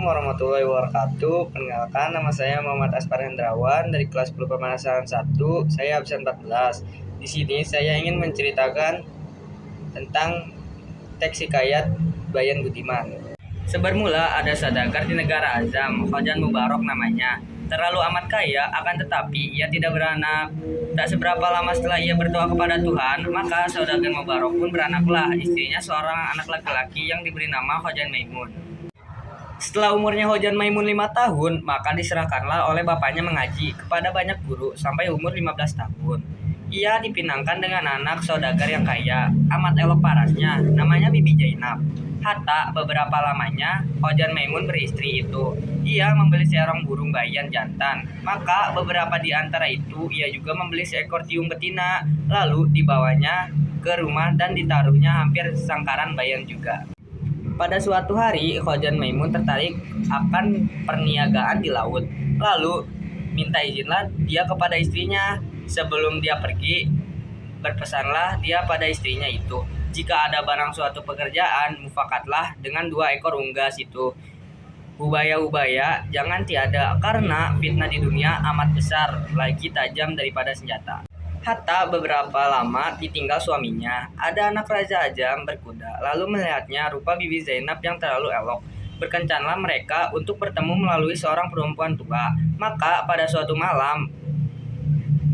Assalamualaikum warahmatullahi wabarakatuh. Perkenalkan, nama saya Muhammad Aspar Hendrawan dari kelas 10 pemanasan 1. Saya absen 14. Di sini saya ingin menceritakan tentang teks hikayat Bayan Budiman. Sebermula ada saudagar di negara Azam, Khojan Mubarok namanya. Terlalu amat kaya, akan tetapi ia tidak beranak. Tak seberapa lama setelah ia berdoa kepada Tuhan, maka saudagar Mubarok pun beranaklah istrinya seorang anak laki-laki yang diberi nama Khojan Maimun. Setelah umurnya Khojan Maimun 5 tahun, maka diserahkanlah oleh bapaknya mengaji kepada banyak guru sampai umur 15 tahun. Ia dipinangkan dengan anak saudagar yang kaya, amat elok parasnya, namanya Bibi Zainab. Hatta beberapa lamanya Khojan Maimun beristri itu. Ia membeli seorang burung bayan jantan. Maka beberapa di antara itu ia juga membeli seekor tiung betina. Lalu dibawanya ke rumah dan ditaruhnya hampir sangkaran bayan juga. Pada suatu hari Khojan Maimun tertarik akan perniagaan di laut. Lalu minta izinlah dia kepada istrinya. Sebelum dia pergi, berpesanlah dia pada istrinya itu, jika ada barang suatu pekerjaan, mufakatlah dengan 2 ekor unggas itu. Ubaya-ubaya jangan tiada, karena fitnah di dunia amat besar, lagi tajam daripada senjata. Hatta beberapa lama ditinggal suaminya, ada anak Raja Ajam berkuda, lalu melihatnya rupa Bibi Zainab yang terlalu elok. Berkencanlah mereka untuk bertemu melalui seorang perempuan tua. Maka pada suatu malam,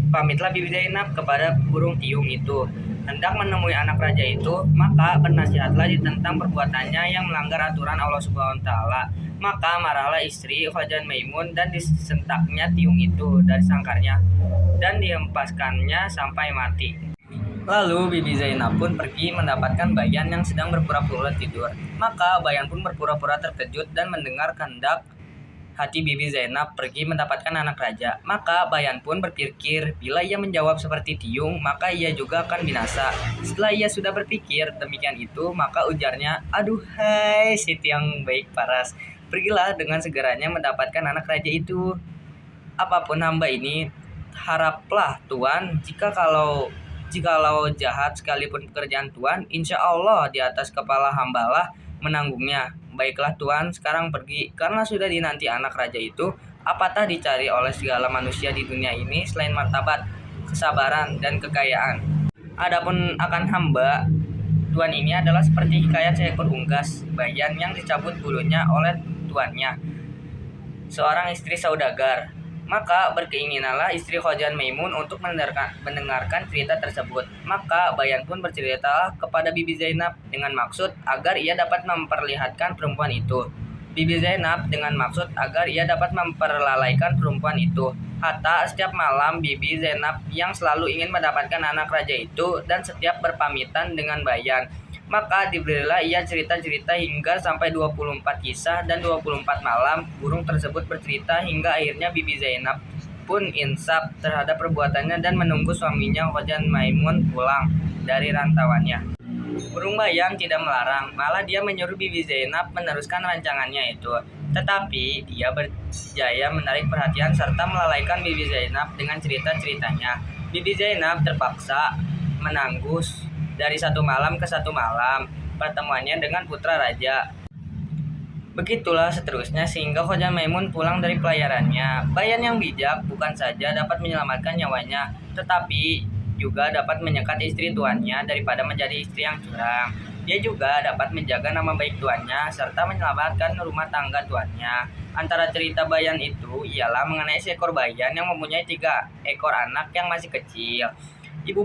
pamitlah Bibi Zainab kepada burung tiung itu, hendak menemui anak raja itu, maka bernasihatlah tentang perbuatannya yang melanggar aturan Allah Subhanahu wa taala. Maka marahlah istri Khojan Maimun dan disentaknya tiung itu dari sangkarnya dan dihempaskannya sampai mati. Lalu Bibi Zainab pun pergi mendapatkan Bayan yang sedang berpura-pura tidur. Maka Bayan pun berpura-pura terkejut dan mendengar kehendak hati Bibi Zainab pergi mendapatkan anak raja. Maka Bayan pun berpikir, bila ia menjawab seperti tiung, maka ia juga akan binasa. Setelah ia sudah berpikir demikian itu, maka ujarnya, "Aduhai Siti yang baik paras, pergilah dengan segeranya mendapatkan anak raja itu. Apapun hamba ini, haraplah Tuan, jikalau jahat sekalipun pekerjaan Tuan, insya Allah di atas kepala hambalah menanggungnya. Baiklah Tuan, sekarang pergi, karena sudah dinanti anak raja itu. Apatah dicari oleh segala manusia di dunia ini selain martabat, kesabaran, dan kekayaan. Adapun akan hamba Tuan ini adalah seperti hikayat seekor unggas bayan yang dicabut bulunya oleh tuannya, seorang istri saudagar. Maka berkeinginanlah istri Khojan Maimun untuk mendengarkan cerita tersebut. Maka Bayan pun bercerita kepada Bibi Zainab dengan maksud agar ia dapat memperlihatkan perempuan itu. Bibi Zainab dengan maksud agar ia dapat memperlalaikan perempuan itu. Hatta setiap malam Bibi Zainab yang selalu ingin mendapatkan anak raja itu dan setiap berpamitan dengan Bayan. Maka diberilah ia cerita-cerita hingga sampai 24 kisah dan 24 malam burung tersebut bercerita hingga akhirnya Bibi Zainab pun insaf terhadap perbuatannya dan menunggu suaminya Khojan Maimun pulang dari rantauannya. Burung Bayan tidak melarang, malah dia menyuruh Bibi Zainab meneruskan rancangannya itu. Tetapi dia berjaya menarik perhatian serta melalaikan Bibi Zainab dengan cerita-ceritanya. Bibi Zainab terpaksa menangguh dari satu malam ke satu malam pertemuannya dengan putra raja. Begitulah seterusnya sehingga Khojan Maimun pulang dari pelayarannya. Bayan yang bijak bukan saja dapat menyelamatkan nyawanya, tetapi juga dapat menyekat istri tuannya daripada menjadi istri yang curang. Dia juga dapat menjaga nama baik tuannya serta menyelamatkan rumah tangga tuannya. Antara cerita Bayan itu ialah mengenai seekor bayan yang mempunyai 3 ekor anak yang masih kecil. Ibu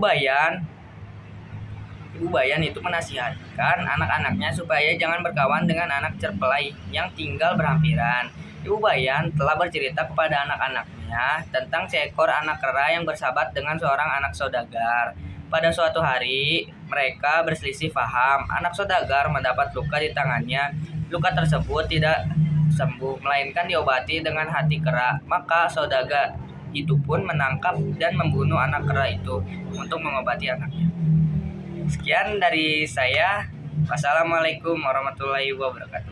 Bayan itu menasihatkan anak-anaknya supaya jangan berkawan dengan anak cerpelai yang tinggal berhampiran. Ibu Bayan telah bercerita kepada anak-anaknya tentang seekor anak kera yang bersahabat dengan seorang anak saudagar. Pada suatu hari, mereka berselisih paham. Anak saudagar mendapat luka di tangannya. Luka tersebut tidak sembuh, melainkan diobati dengan hati kera. Maka saudagar itu pun menangkap dan membunuh anak kera itu untuk mengobati anaknya. Sekian dari saya. Wassalamualaikum warahmatullahi wabarakatuh.